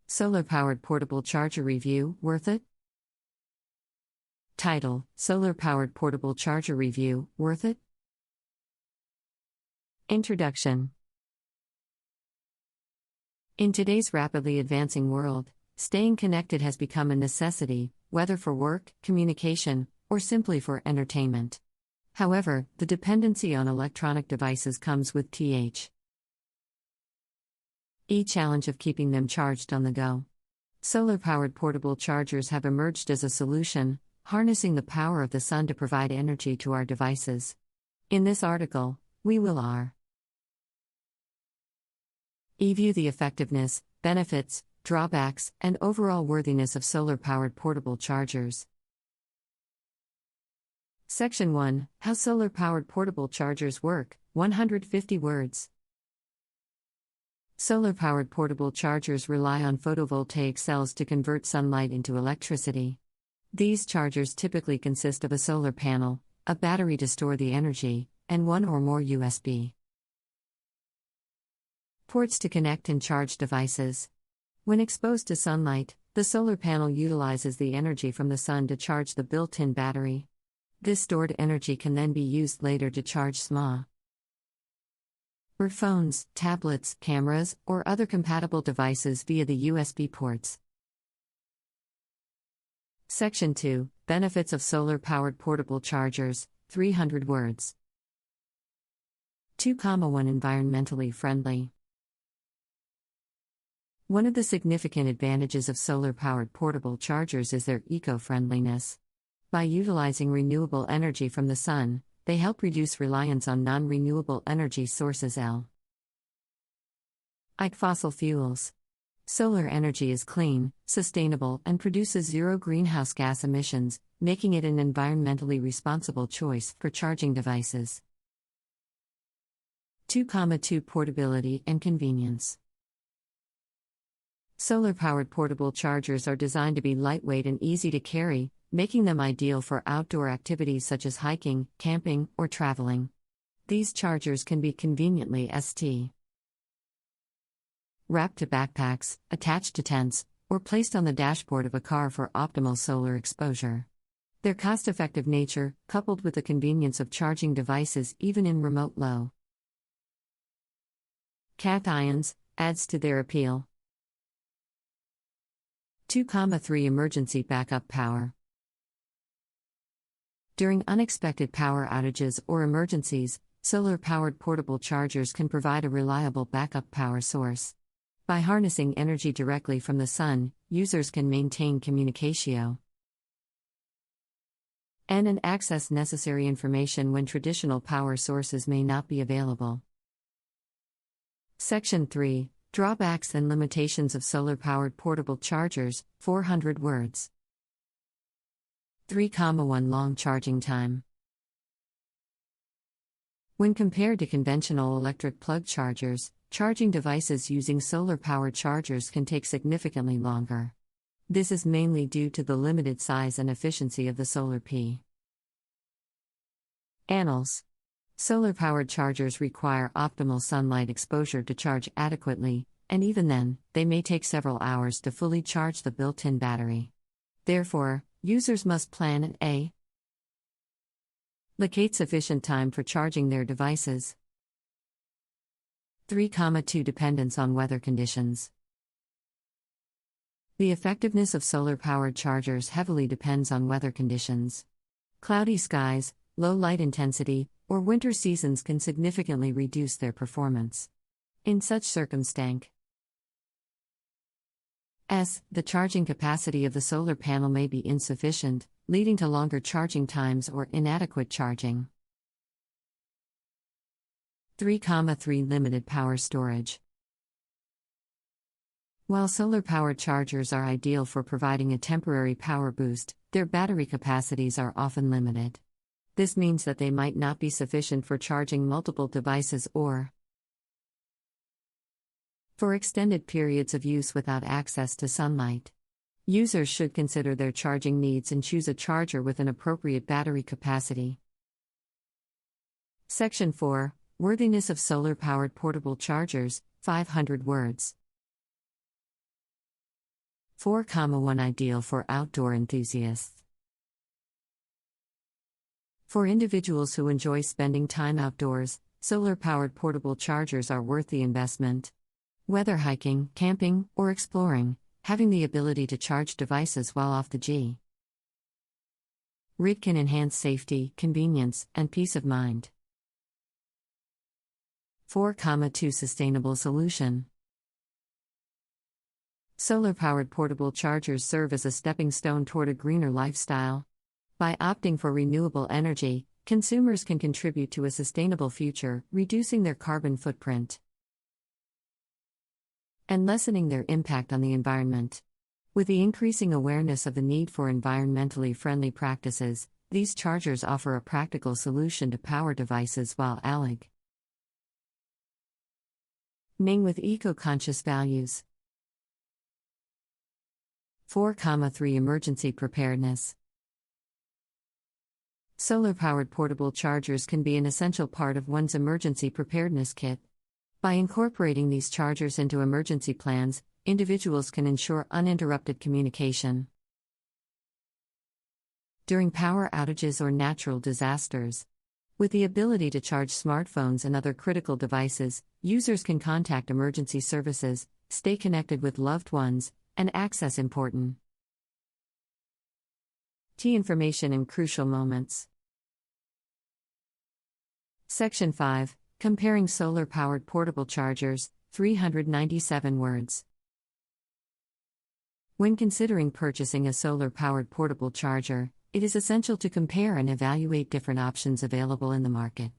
Solar-powered portable charger review, worth it? Title: Solar-powered portable charger review, worth it? Introduction. In today's rapidly advancing world, staying connected has become a necessity, whether for work, communication, or simply for entertainment. However, the dependency on electronic devices comes with the challenge of keeping them charged on the go. Solar-powered portable chargers have emerged as a solution, harnessing the power of the sun to provide energy to our devices. In this article, we will review the effectiveness, benefits, drawbacks, and overall worthiness of solar-powered portable chargers. Section 1: How solar-powered portable chargers work, 150 words. Solar-powered portable chargers rely on photovoltaic cells to convert sunlight into electricity. These chargers typically consist of a solar panel, a battery to store the energy, and one or more USB ports to connect and charge devices. When exposed to sunlight, the solar panel utilizes the energy from the sun to charge the built-in battery. This stored energy can then be used later to charge smartphones, tablets, cameras, or other compatible devices via the USB ports. Section 2: Benefits of solar-powered portable chargers, 300 words. 2,1 Environmentally friendly. One of the significant advantages of solar-powered portable chargers is their eco-friendliness. By utilizing renewable energy from the sun, they help reduce reliance on non-renewable energy sources like fossil fuels. Solar energy is clean, sustainable, and produces zero greenhouse gas emissions, making it an environmentally responsible choice for charging devices. 2,2 Portability and convenience. Solar-powered portable chargers are designed to be lightweight and easy to carry, making them ideal for outdoor activities such as hiking, camping, or traveling. These chargers can be conveniently wrapped to backpacks, attached to tents, or placed on the dashboard of a car for optimal solar exposure. Their cost-effective nature, coupled with the convenience of charging devices even in remote low-cation, adds to their appeal. 2,3 Emergency backup power. During unexpected power outages or emergencies, solar-powered portable chargers can provide a reliable backup power source. By harnessing energy directly from the sun, users can maintain communication and access necessary information when traditional power sources may not be available. Section 3: Drawbacks and limitations of solar-powered portable chargers, 400 words. 3,1 Long charging time. When compared to conventional electric plug chargers, charging devices using solar-powered chargers can take significantly longer. This is mainly due to the limited size and efficiency of the solar panels. Solar-powered chargers require optimal sunlight exposure to charge adequately, and even then, they may take several hours to fully charge the built-in battery. Therefore, users must plan and allocate sufficient time for charging their devices. 3,2 Dependence on weather conditions. The effectiveness of solar-powered chargers heavily depends on weather conditions. Cloudy skies, low light intensity, or winter seasons can significantly reduce their performance. In such circumstances, the charging capacity of the solar panel may be insufficient, leading to longer charging times or inadequate charging. 3,3 Limited power storage. While solar-powered chargers are ideal for providing a temporary power boost, their battery capacities are often limited. This means that they might not be sufficient for charging multiple devices or for extended periods of use without access to sunlight. Users should consider their charging needs and choose a charger with an appropriate battery capacity. Section 4: Worthiness of solar-powered portable chargers, 500 words. 4,1 Ideal for outdoor enthusiasts. For individuals who enjoy spending time outdoors, solar-powered portable chargers are worth the investment. Whether hiking, camping, or exploring, having the ability to charge devices while off the grid can enhance safety, convenience, and peace of mind. 4,2 Sustainable solution. Solar-powered portable chargers serve as a stepping stone toward a greener lifestyle. By opting for renewable energy, consumers can contribute to a sustainable future, reducing their carbon footprint and lessening their impact on the environment. With the increasing awareness of the need for environmentally friendly practices, these chargers offer a practical solution to power devices while aligning with eco-conscious values. 4,3 Emergency preparedness. Solar-powered portable chargers can be an essential part of one's emergency preparedness kit. By incorporating these chargers into emergency plans, individuals can ensure uninterrupted communication during power outages or natural disasters. With the ability to charge smartphones and other critical devices, users can contact emergency services, stay connected with loved ones, and access important information in crucial moments. Section 5. Comparing solar-powered portable chargers, 397 words. When considering purchasing a solar-powered portable charger, it is essential to compare and evaluate different options available in the market.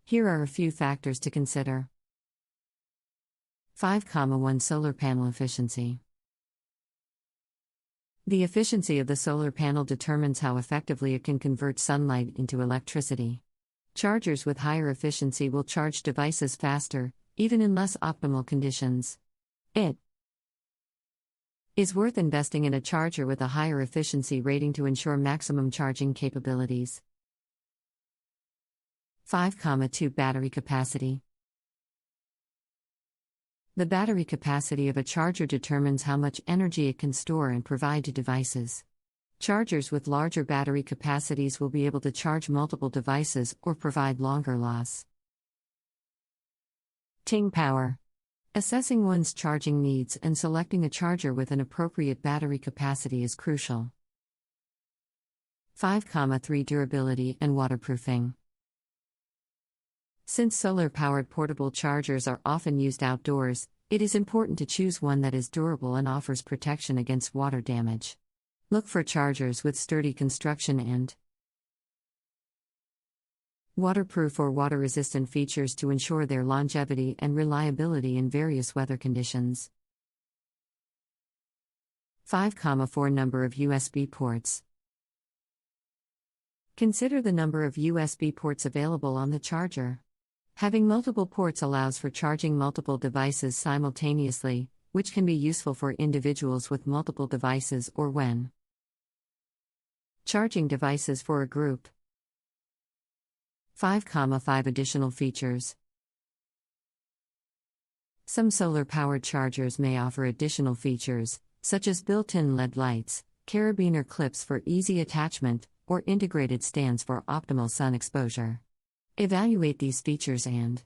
Here are a few factors to consider. 5,1 Solar panel efficiency. The efficiency of the solar panel determines how effectively it can convert sunlight into electricity. Chargers with higher efficiency will charge devices faster, even in less optimal conditions. It is worth investing in a charger with a higher efficiency rating to ensure maximum charging capabilities. 5,2 Battery capacity. The battery capacity of a charger determines how much energy it can store and provide to devices. Chargers with larger battery capacities will be able to charge multiple devices or provide longer lasting power. Assessing one's charging needs and selecting a charger with an appropriate battery capacity is crucial. 5,3 Durability and waterproofing. Since solar-powered portable chargers are often used outdoors, it is important to choose one that is durable and offers protection against water damage. Look for chargers with sturdy construction and waterproof or water-resistant features to ensure their longevity and reliability in various weather conditions. 5,4 Number of USB ports. Consider the number of USB ports available on the charger. Having multiple ports allows for charging multiple devices simultaneously, which can be useful for individuals with multiple devices or when charging devices for a group. 5,5 Additional features. Some solar-powered chargers may offer additional features, such as built-in LED lights, carabiner clips for easy attachment, or integrated stands for optimal sun exposure. Evaluate these features and